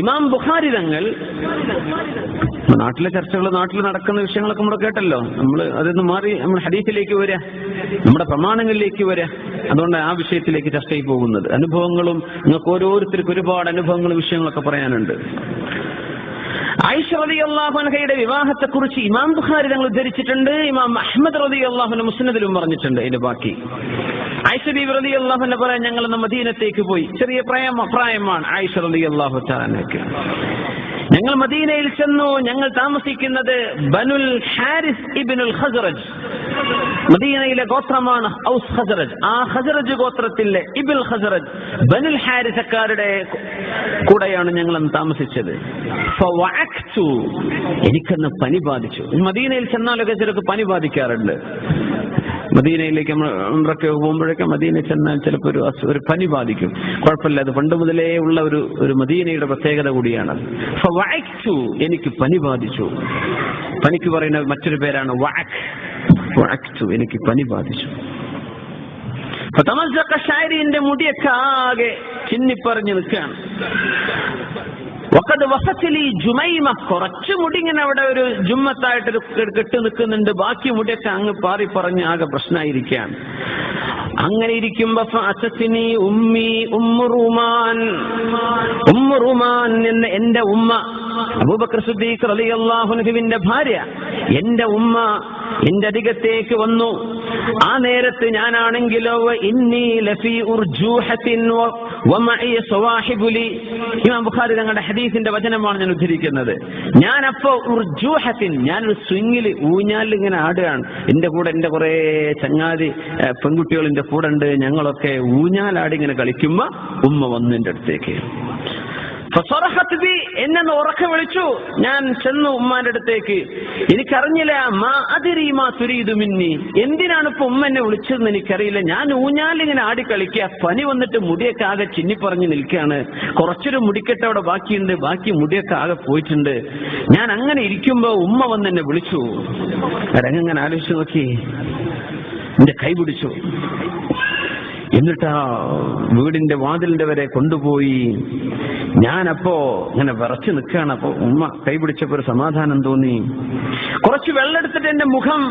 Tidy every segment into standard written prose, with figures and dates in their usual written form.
ഇമാം ബുഖാരി തങ്ങൾ നാട്ടിലെ ചർച്ചകൾ, നാട്ടിൽ നടക്കുന്ന വിഷയങ്ങളൊക്കെ നമ്മൾ കേട്ടല്ലോ. നമ്മൾ അതിന്ന് മാറി നമ്മൾ ഹദീസിലേക്ക് വരിക, നമ്മുടെ പ്രമാണങ്ങളിലേക്ക് വരിക. അതുകൊണ്ട് ആ വിഷയത്തിലേക്ക് ചർച്ചയിൽ പോകുന്നത്. അനുഭവങ്ങളും നിങ്ങൾക്ക് ഓരോരുത്തർക്കും ഒരുപാട് അനുഭവങ്ങളും വിഷയങ്ങളൊക്കെ പറയാനുണ്ട്. ആയിഷ റളിയല്ലാഹു അൻഹയുടെ വിവാഹത്തെക്കുറിച്ച് ഇമാം ബുഖാരി തങ്ങൾ ഉദ്ധരിച്ചിട്ടുണ്ട്. ഇമാം അഹ്മദ് റളിയല്ലാഹു അൻഹു മുസ്നദിലും പറഞ്ഞിട്ടുണ്ട്. ഇതിന്റെ ബാക്കി ആയിഷ ബീവി റളിയല്ലാഹു അൻഹ പറയാൻ, ഞങ്ങൾ മദീനത്തേക്ക് പോയി. ചെറിയ പ്രായമാണ് ആയിഷ റളിയല്ലാഹു തആല അൻഹയ്ക്ക്. ഞങ്ങൾ മദീനയിൽ ചെന്നു. ഞങ്ങൾ താമസിക്കുന്നത് ബനുൽ ഹാരിസ് ഇബ്നുൽ ഖസ്റജ്, മദീനയിലെ ഗോത്രമാണ് ഔസ് ഖസ്റജ്. ആ ഖസ്റജ് ഗോത്രത്തിലെ ഇബ്നുൽ ഖസ്റജ് ബനുൽ ഹാരിസക്കാരുടെ കൂടെയാണ് ഞങ്ങൾ താമസിച്ചത്. ഫവഅക്തു, എനിക്കന്ന് പനി ബാധിച്ചു. മദീനയിൽ ചെന്നാലൊക്കെ ചിലർക്ക് പനി ബാധിക്കാറുണ്ട്. മദീനയിലേക്ക് നമ്മൾ ഉംറയ്ക്ക് പോകുമ്പോഴൊക്കെ മദീനയിൽ ചെന്നാൽ ചിലപ്പോൾ ഒരു പനി ബാധിക്കും. കുഴപ്പമില്ല, അത് പണ്ട് മുതലേ ഉള്ള ഒരു മദീനയുടെ പ്രത്യേകത കൂടിയാണത്. ഫവഅക്തു, എനിക്ക് പനി ബാധിച്ചു. പനിക്ക് പറയുന്ന മറ്റൊരു പേരാണ് വഅക്തു, എനിക്ക് പനി ബാധിച്ചു. ഫതമസ്സഖ ശഅരിന്റെ മുടിയൊക്കെ ആകെ ചിന്നിപ്പറിഞ്ഞു നിൽക്കുകയാണ്. വഖദ് വസതലി ജുമൈമ, കുറച്ച് മുടി ഇങ്ങനെ അവിടെ ഒരു ജുമ്മത്തായിട്ട് കെട്ടി നിൽക്കുന്നുണ്ട്. ബാക്കി മുടിയൊക്കെ അങ്ങ് പാറി പറഞ്ഞ് ആകെ പ്രശ്നമായിരിക്കുകയാണ്. അങ്ങനെ ഇരിക്കുമ്പോ ഫഅതനി ഉമ്മി ഉമ്മു റുമാൻ എന്ന എന്റെ ഉമ്മ, അബൂബക്കർ സിദ്ദീഖ് റളിയല്ലാഹു അൻഹുവിന്റെ ഭാര്യ, എന്റെ ഉമ്മ എന്റെ അരികത്തേക്ക് വന്നു. ആ നേരത്ത് ഞാനാണെങ്കിലോ ഇന്നി ലഫീ ഉർജൂഹത്തിൻ വമഇ സവാഹിബുലി, ഇമാം ബുഖാരി തങ്ങളുടെ ഹദീസിന്റെ വചനമാണ് ഞാൻ ഉദ്ധരിക്കുന്നത്. ഞാനപ്പോ ഉർജൂഹത്തിൻ, ഞാനൊരു സ്വിങ്ങിൽ ഊഞ്ഞാലിൽ ഇങ്ങനെ ആടുകയാണ്. എന്റെ കൂടെ എന്റെ കുറെ ചങ്ങാതി പെൺകുട്ടികൾ എന്റെ കൂടെ ഉണ്ട്. ഞങ്ങളൊക്കെ ഊഞ്ഞാലാടി ഇങ്ങനെ കളിക്കുമ്പോ ഉമ്മ വന്നു എന്റെ അടുത്തേക്ക്. എന്നെ ഉറക്കെ വിളിച്ചു. ഞാൻ ചെന്നു ഉമ്മാന്റെ അടുത്തേക്ക്. എനിക്കറിഞ്ഞില്ല, മാ അദ്രി മാ തുരീദു മിന്നി, എന്തിനാണ് ഇപ്പൊ ഉമ്മ എന്നെ വിളിച്ചതെന്ന് എനിക്കറിയില്ല. ഞാൻ ഊഞ്ഞാലിങ്ങനെ ആടി കളിക്കുക, പനി വന്നിട്ട് മുടിയൊക്കെ ആകെ ചിന്നിപ്പറഞ്ഞ് നിൽക്കുകയാണ്. കുറച്ചൊരു മുടിക്കെട്ട് അവിടെ ബാക്കിയുണ്ട്, ബാക്കി മുടിയൊക്കെ ആകെ പോയിട്ടുണ്ട്. ഞാൻ അങ്ങനെ ഇരിക്കുമ്പോ ഉമ്മ വന്ന് എന്നെ വിളിച്ചു. രംഗങ്ങനെ ആലോചിച്ചു നോക്കി, എന്റെ കൈ പിടിച്ചു. എന്നിട്ടാ വീടിന്റെ വാതിലിന്റെ വരെ കൊണ്ടുപോയി. ഞാനപ്പോ ഇങ്ങനെ വിറച്ചു നിൽക്കുകയാണ്. അപ്പൊ ഉമ്മ കൈ പിടിച്ചപ്പോ ഒരു സമാധാനം തോന്നി. കുറച്ച് വെള്ളം എടുത്തിട്ട് എന്റെ മുഖം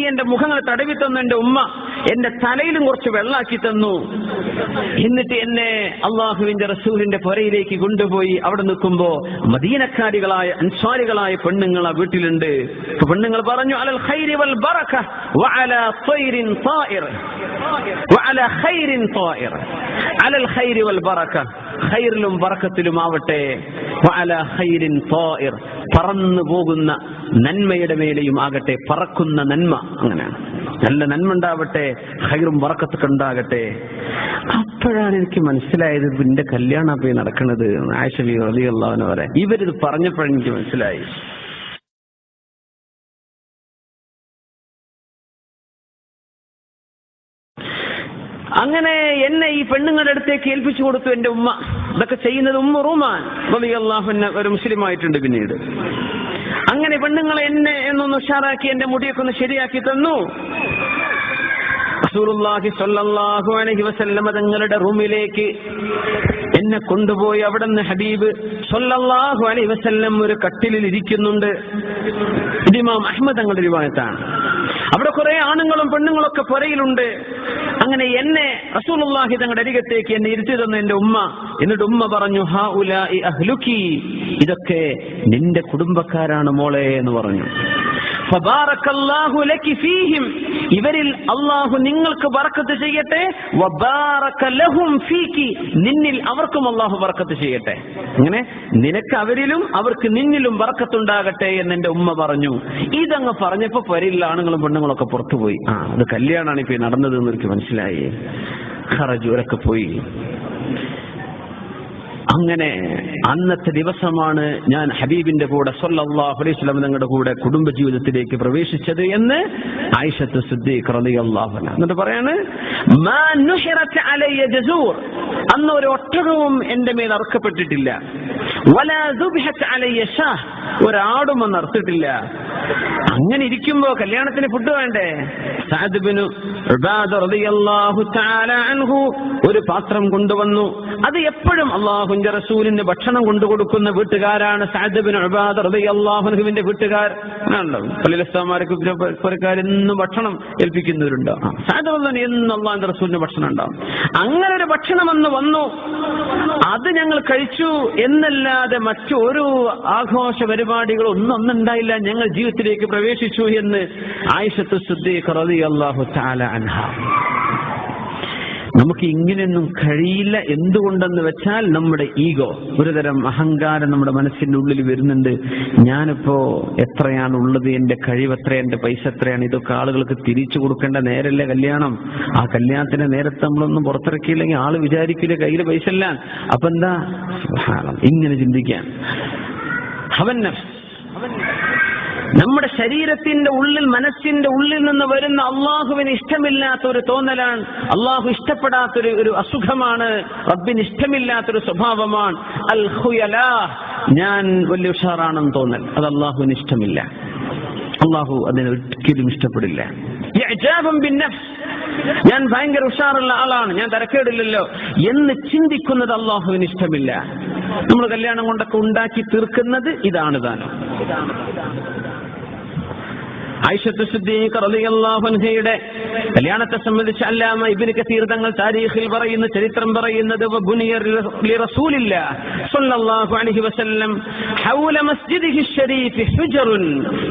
എന്റെ മുഖങ്ങൾ തടവി തന്നു. എന്റെ ഉമ്മ എന്റെ തലയിലും കുറച്ച് വെള്ളാക്കി തന്നു. എന്നിട്ട് എന്നെ അള്ളാഹുവിന്റെ റസൂലിന്റെ പുരയിലേക്ക് കൊണ്ടുപോയി. അവിടെ നിൽക്കുമ്പോ മദീനക്കാരികളായ അൻസാരികളായ പെണ്ണുങ്ങൾ ആ വീട്ടിലുണ്ട്. പെണ്ണുങ്ങൾ പറഞ്ഞു, അലൽ ഖൈരി വൽ ബറക വഅലാ ത്വയ്രിൻ ത്വായിർ വഅലാ ഖൈരിൻ ത്വായിർ, അലൽ ഖൈരി വൽ ബറക, ഖൈറിലും ബറക്കത്തിലും ആവട്ടെ, വഅലാ ഖൈരിൻ ത്വായിർ, പറന്നു പോകുന്ന നന്മയുടെ മേലെയും ആകട്ടെ, പറക്കുന്ന നന്മ. അങ്ങനെയാണ്, നല്ല നന്മ ഉണ്ടാവട്ടെ, ഖൈറും ബറക്കത്തൊക്കെ ഉണ്ടാകട്ടെ. അപ്പോഴാണ് എനിക്ക് മനസ്സിലായത് എന്റെ കല്യാണം പോയി നടക്കുന്നത്. ആയിഷ റളിയല്ലാഹു അൻഹ പറയാം, ഇവരിത് പറഞ്ഞപ്പോഴാണ് എനിക്ക് മനസ്സിലായി. അങ്ങനെ എന്നെ ഈ പെണ്ണുങ്ങളുടെ അടുത്തേക്ക് ഏൽപ്പിച്ചു കൊടുത്തു എന്റെ ഉമ്മ. ഇതൊക്കെ ചെയ്യുന്നത് ഉമ്മു റുമാൻ റളിയല്ലാഹു അൻഹ, ഒരു മുസ്ലിം ആയിട്ടുണ്ട് പിന്നീട്. അങ്ങനെ പെണ്ണുങ്ങളെ എന്നെ എന്നൊന്ന് ഉഷാറാക്കി എന്റെ മുടിയൊക്കെ ഒന്ന് ശരിയാക്കി തന്നു. റസൂലുള്ളാഹി സ്വല്ലല്ലാഹു അലൈഹി വസല്ലമ തങ്ങളുടെ റൂമിലേക്ക് എന്നെ കൊണ്ടുപോയി. അവിടെ നിന്ന് ഹബീബ് സ്വല്ലല്ലാഹു അലൈഹി വസല്ലം ഒരു കട്ടിലിൽ ഇരിക്കുന്നുണ്ട്. ഇത് ഇമാം അഹ്മദ് തങ്ങളുടെ റിവായത്താണ്. അവിടെ കുറെ ആണുങ്ങളും പെണ്ണുങ്ങളൊക്കെ പുരയിലുണ്ട്. അങ്ങനെ എന്നെ റസൂലുള്ളാഹി തങ്ങളുടെ അരികത്തേക്ക് എന്നെ ഇരുത്തി തന്നു എന്റെ ഉമ്മ. എന്നിട്ട് ഉമ്മ പറഞ്ഞു, ഹൗലാഇ അഹ്ലുക്കി, ഇതൊക്കെ നിന്റെ കുടുംബക്കാരാണ് മോളെ എന്ന് പറഞ്ഞു. ഫബാറക്കല്ലാഹു ലക്കി ഫീഹിം, ഇവരിൽ അല്ലാഹു നിങ്ങൾക്ക് ബറക്കത്ത് ചെയ്യട്ടെ. വബാറക ലഹും ഫീകി, നിന്നിൽ അവർക്കും അല്ലാഹു ബറക്കത്ത് ചെയ്യട്ടെ. അങ്ങനെ നിനക്ക് അവരിലും അവർക്ക് നിന്നിലും ബറക്കത്തുണ്ടാകട്ടെ എന്ന് എന്റെ ഉമ്മ പറഞ്ഞു. ഇതങ്ങ് പറഞ്ഞപ്പോ പരിയിലുള്ള ആണുങ്ങളും പെണ്ണുങ്ങളൊക്കെ പുറത്തുപോയി. അത് കല്യാണമാണ് ഇപ്പൊ നടന്നത് എന്ന് എനിക്ക് മനസ്സിലായി. ഖറജൂരൊക്കെ പോയി. അങ്ങനെ അന്നത്തെ ദിവസമാണ് ഞാൻ ഹബീബിന്റെ കൂടെ സ്വല്ലല്ലാഹു അലൈഹി വസല്ലം തങ്ങളുടെ കൂടെ കുടുംബജീവിതത്തിലേക്ക് പ്രവേശിച്ചത് എന്ന് ആയിഷത്ത് സിദ്ദീഖ് റളിയല്ലാഹു അൻഹ എന്നിട്ട് പറയാണ്, മാ നുഹിറത് അലയ്യ ജസൂർ, അന്ന് ഒരു ഒട്ടകവും എന്റെ മേൽ അറുക്കപ്പെട്ടിട്ടില്ല. വലാ ദുബ്ഹത് അലയ്യ ഷാഹ്, ഒരാടും അന്ന് അറുത്തിട്ടില്ല. അങ്ങനെ ഇരിക്കുമ്പോ കല്യാണത്തിന് ഫുഡ് വേണ്ടേ? സഅദ് ഇബ്നു ഉബാദ റളിയല്ലാഹു തആല അൻഹു ഒരു പാത്രം കൊണ്ടുവന്നു. അത് എപ്പോഴും അല്ലാഹുവിന്റെ റസൂലിന് ഭക്ഷണം കൊണ്ടുകൊടുക്കുന്ന വീട്ടുകാരാണ് സഅദ് ഇബ്നു ഉബാദ റളിയല്ലാഹു അൻഹുവിന്റെ വീട്ടുകാർ. പള്ളിയിലെസ്താമാർക്ക് എന്നും ഭക്ഷണം ഏൽപ്പിക്കുന്നവരുണ്ടോ? സഅദ് റളിയല്ലാഹു എന്നും അല്ലാഹുവിന്റെ റസൂലിന് ഭക്ഷണം ഉണ്ടാവും. അങ്ങനെ ഒരു ഭക്ഷണം അന്ന് വന്നു. അത് ഞങ്ങൾ കഴിച്ചു എന്നല്ലാതെ മറ്റൊരു ആഘോഷ പരിപാടികൾ ഒന്നും ഉണ്ടായില്ല. ഞങ്ങൾ ജീവിതത്തിലേക്ക് പ്രവേശിച്ചു എന്ന് ആയിഷത്തു സിദ്ദീഖ റളിയല്ലാഹു തആല അൻഹ. നമുക്ക് ഇങ്ങനെയൊന്നും കഴിയില്ല. എന്തുകൊണ്ടെന്ന് വെച്ചാൽ നമ്മുടെ ഈഗോ, ഒരുതരം അഹങ്കാരം നമ്മുടെ മനസ്സിന്റെ ഉള്ളിൽ വരുന്നുണ്ട്. ഞാനിപ്പോ എത്രയാണ് ഉള്ളത്, എന്റെ കഴിവ് എത്ര, എന്റെ പൈസ എത്രയാണ്, ഇതൊക്കെ ആളുകൾക്ക് തിരിച്ചു കൊടുക്കേണ്ട നേരല്ലേ കല്യാണം. ആ കല്യാണത്തിന്റെ നേരത്തെ നമ്മളൊന്നും പുറത്തിറക്കിയില്ലെങ്കിൽ ആള് വിചാരിക്കില്ല കയ്യിൽ പൈസ ഇല്ല. അപ്പൊ എന്താ ഇങ്ങനെ ചിന്തിക്കാൻ. നമ്മുടെ ശരീരത്തിന്റെ ഉള്ളിൽ, മനസ്സിന്റെ ഉള്ളിൽ നിന്ന് വരുന്ന അള്ളാഹുവിന് ഇഷ്ടമില്ലാത്ത ഒരു തോന്നലാണ്, അള്ളാഹു ഇഷ്ടപ്പെടാത്തൊരു അസുഖമാണ്, റബ്ബിന് ഇഷ്ടമില്ലാത്തൊരു സ്വഭാവമാണ് അൽ ഖുയലാ. ഞാൻ വലിയ ഉഷാറാണെന്ന് തോന്നൽ, അത് അള്ളാഹുവിന് ഇഷ്ടമില്ല. അള്ളാഹു അതിനെ ഒരിക്കലും ഇഷ്ടപ്പെടില്ല. ഞാൻ ഭയങ്കര ഉഷാറുള്ള ആളാണ്, ഞാൻ തരക്കേടില്ലല്ലോ എന്ന് ചിന്തിക്കുന്നത് അള്ളാഹുവിന് ഇഷ്ടമില്ല. നമ്മൾ കല്യാണം കൊണ്ടൊക്കെ ഉണ്ടാക്കി തീർക്കുന്നത് ഇതാണ് താനും. ആയിഷത്തു സിദ്ദീഖ റളിയല്ലാഹു അൻഹയുടെ കല്യാണത്തെ സംബന്ധിച്ച് അല്ലാമ ഇബ്നു കസീർ തങ്ങൾ താരീഖിൽ പറയുന്ന, ചരിത്രം പറയുന്നത് വബുനിയ ലിറസൂലില്ലാഹി സ്വല്ലല്ലാഹു അലൈഹി വസല്ലം ഹൗല മസ്ജിദിഹി ശരീഫ് ഹുജറുൻ.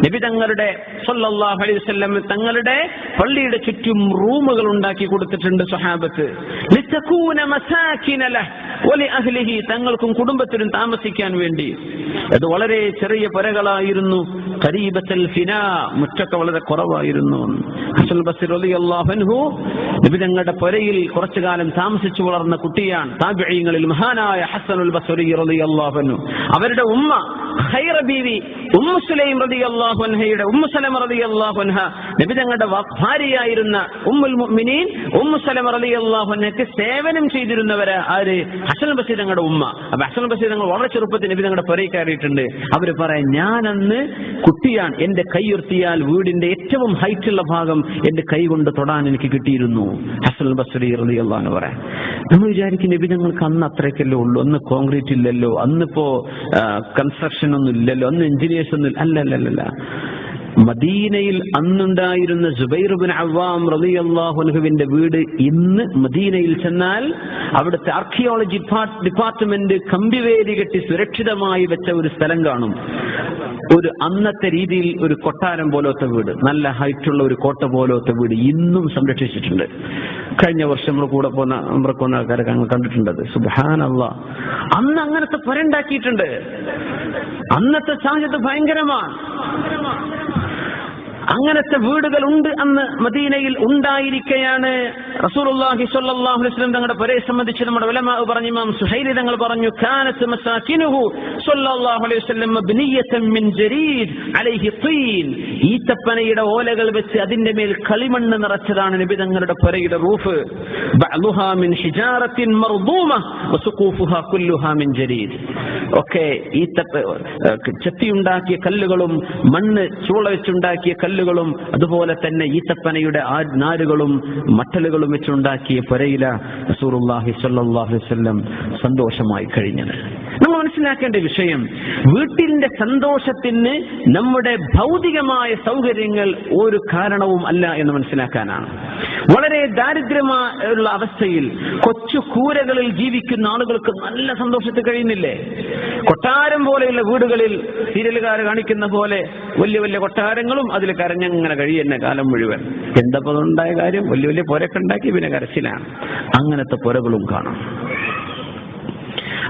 നബി തങ്ങളുടെ സ്വല്ലല്ലാഹു അലൈഹി വസല്ലം തങ്ങളുടെ പള്ളിയുടെ ചുറ്റും റൂമുകൾ ഉണ്ടാക്കി കൊടുത്തിട്ടുണ്ട് സ്വഹാബത്ത്. ലിതകൂന മസാകിന ലഹു വലി അഹ്ലിഹി, തങ്ങൾക്കും കുടുംബത്തിനും താമസിക്കാൻ വേണ്ടി. അത് വളരെ ചെറിയ പുരകളായിരുന്നു. ഖരീബത്തുൽ ഫിനാ, മുറ്റൊക്കെ വളരെ കുറവായിരുന്നു. ഹസൻ ബസ്രി റളിയല്ലാഹു അൻഹു നബി തങ്ങളുടെ പുരയിൽ കുറച്ചു കാലം താമസിച്ചു വളർന്ന കുട്ടിയാണ്. താബിഈങ്ങളിൽ മഹാനായ ഹസനുൽ ബസ്രി റളിയല്ലാഹു അൻഹു, അവരുടെ ഉമ്മ ഖൈറ ബീവി ഉമ്മു സുലൈം റളിയല്ലാഹു അൻഹയുടെ ഉമ്മു സലമ റളിയല്ലാഹു അൻഹ നബി തങ്ങളുടെ ഭാര്യയായിരുന്ന ഉമ്മുൽ മുഅ്മിനീൻ ഉമ്മു സലമ റളിയല്ലാഹു അൻഹയ്ക്ക് സേവനം ചെയ്തിരുന്നവരെ ആര്? ഹസൻ ബസ്രി തങ്ങളുടെ ഉമ്മ. അപ്പൊ ഹസൻ ബസ്രി തങ്ങൾ വളരെ ചെറുപ്പത്തിൽ നബി തങ്ങളുടെ പുരയിൽ കയറിയിട്ടുണ്ട്. അവര് പറയാൻ, ഞാൻ അന്ന് കുട്ടിയാണ്, എന്റെ കൈ ഉയർത്തിയാൽ വീടിന്റെ ഏറ്റവും ഹൈറ്റുള്ള ഭാഗം എന്റെ കൈ കൊണ്ട് തൊടാൻ എനിക്ക് കിട്ടിയിരുന്നു. ഹസൻ ബസ്രി റളിയല്ലാഹു അൻഹു പറയാൻ. നമ്മൾ വിചാരിക്കും നബി തങ്ങൾക്ക് അന്ന് അത്രയ്ക്കല്ലേ ഉള്ളൂ, അന്ന് കോൺക്രീറ്റ് ഇല്ലല്ലോ, അന്നിപ്പോ കൺസ്ട്രക്ഷൻ ഒന്നും ഇല്ലല്ലോ, അന്ന് എഞ്ചിനീയേഴ്സ് ഒന്നും അല്ലല്ല. മദീനയിൽ അന്നുണ്ടായിരുന്ന സുബൈർ ഇബ്നു അവ്വാം റളിയല്ലാഹു അൻഹുവിന്റെ വീട് ഇന്ന് മദീനയിൽ ചെന്നാൽ അവിടുത്തെ ആർക്കിയോളജി ഡിപ്പാർട്ട്മെന്റ് കമ്പിവേലി കെട്ടി സുരക്ഷിതമായി വെച്ച ഒരു സ്ഥലം കാണും. ഒരു അന്നത്തെ രീതിയിൽ ഒരു കൊട്ടാരം പോലത്തെ വീട്, നല്ല ഹൈറ്റുള്ള ഒരു കോട്ട പോലത്തെ വീട് ഇന്നും സംരക്ഷിച്ചിട്ടുണ്ട്. കഴിഞ്ഞ വർഷം നമ്മൾ കൂടെ പോകുന്ന ആൾക്കാരൊക്കെ അങ്ങ് കണ്ടിട്ടുണ്ടത്. സുബ്ഹാനല്ലാഹ്, അന്ന് അങ്ങനത്തെ പുരണ്ടാക്കിയിട്ടുണ്ട്. അന്നത്തെ സാഹചര്യം ഭയങ്കരമാണ്. അങ്ങനത്തെ വീടുകൾ ഉണ്ട് അന്ന് മദീനയിൽ ഉണ്ടായിരിക്കെയാണ് റസൂലുള്ളാഹി സ്വല്ലല്ലാഹു അലൈഹി വസല്ലം തങ്ങളുടെ പുരയെ സംബന്ധിച്ച് നമ്മുടെ ഉലമാ പറഞ്ഞു. ഇമാം സുഹൈലി തങ്ങൾ പറഞ്ഞു, കാനത്ത് മസാകിനുഹു സ്വല്ലല്ലാഹു അലൈഹി വസല്ലം മബ്നിയതൻ മിൻ ജരീദ് അലൈഹി തീൻ. ഈത്തപ്പനയുടെ ഓലകൾ വെച്ച് അതിന്റെ മേൽ കളിമണ്ണ് നിറച്ചതാണ് നബി തങ്ങളുടെ പുരയുടെ റൂഫ്. ബഅലുഹാ മിൻ ഹിജാറത്തിൻ മർദൂമ വസുഖൂഫുഹാ കുല്ലുഹാ മിൻ ജരീദ്. ഒക്കെ ചെത്തിയുണ്ടാക്കിയ കല്ലുകളും മണ്ണ് ചൂള വെച്ചുണ്ടാക്കിയ കല്ലുകളും അതുപോലെ തന്നെ ഈത്തപ്പനയുടെ നാരുകളും മട്ടലുകളും വെച്ചുണ്ടാക്കിയ പുരയില റസൂലുള്ളാഹി സ്വല്ലല്ലാഹു അലൈഹി വസല്ലം സന്തോഷമായി കഴിഞ്ഞത്. നമ്മൾ മനസ്സിലാക്കേണ്ട വിഷയം, വീട്ടിന്റെ സന്തോഷത്തിന് നമ്മുടെ ഭൗതികമായ സൗകര്യങ്ങൾ ഒരു കാരണവും അല്ല എന്ന് മനസ്സിലാക്കാനാണ്. വളരെ ദാരിദ്ര്യമുള്ള അവസ്ഥയിൽ കൊച്ചു കൂരകളിൽ ജീവിക്കുന്ന ആളുകൾക്ക് നല്ല സന്തോഷത്തിൽ കഴിയുന്നില്ലേ? കൊട്ടാരം പോലെയുള്ള വീടുകളിൽ സീരിയലുകാർ കാണിക്കുന്ന പോലെ വലിയ വലിയ കൊട്ടാരങ്ങളും അതിൽ കരഞ്ഞങ്ങനെ കഴിയുന്ന കാലം മുഴുവൻ. എന്തപ്പോൾ ഉണ്ടായ കാര്യം? വലിയ വലിയ പുരയൊക്കെ ഉണ്ടാക്കി പിന്നെ കരച്ചിലാണ്. അങ്ങനത്തെ പുരകളും കാണാം.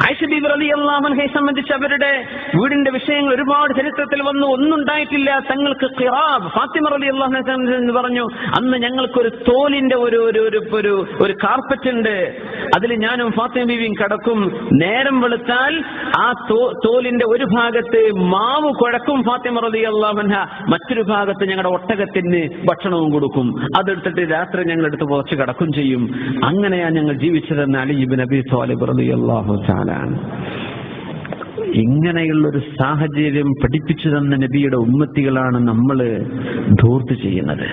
ആയിഷ ബീബി റളിയല്ലാഹു അൻഹയെ സംബന്ധിച്ച് അവരുടെ വീടിന്റെ വിഷയങ്ങൾ ഒരുപാട് ചരിത്രത്തിൽ വന്നു. ഒന്നുണ്ടായിട്ടില്ല തങ്ങൾക്ക് ഖിറാബ്. ഫാത്തിമ റളിയല്ലാഹു അൻഹ എന്ന് പറഞ്ഞു, അന്ന് ഞങ്ങൾക്കൊരു തോലിന്റെ ഒരു കാർപ്പറ്റ് ഉണ്ട്, അതിൽ ഞാനും ഫാത്തിമ ബീവിയും കിടക്കും. നേരം വെളുത്താൽ ആ തോലിന്റെ ഒരു ഭാഗത്ത് മാവ് കുഴക്കും ഫാത്തിമ റളിയല്ലാഹു അൻഹ, മറ്റൊരു ഭാഗത്ത് ഞങ്ങളുടെ ഒട്ടകത്തിന് ഭക്ഷണവും കൊടുക്കും. അതെടുത്തിട്ട് രാത്രി ഞങ്ങളെടുത്ത് പുറച്ച് കിടക്കും ചെയ്യും. അങ്ങനെയാണ് ഞങ്ങൾ ജീവിച്ചതെന്ന് അലി ഇബ്നു അബീ ത്വാലിബ് റളിയല്ലാഹു തആല. ഇങ്ങനെയുള്ളൊരു സാഹചര്യം പഠിപ്പിച്ചു തന്ന നബിയുടെ ഉമ്മത്തികളാണ് നമ്മൾ ധൂർത്ത് ചെയ്യുന്നത്.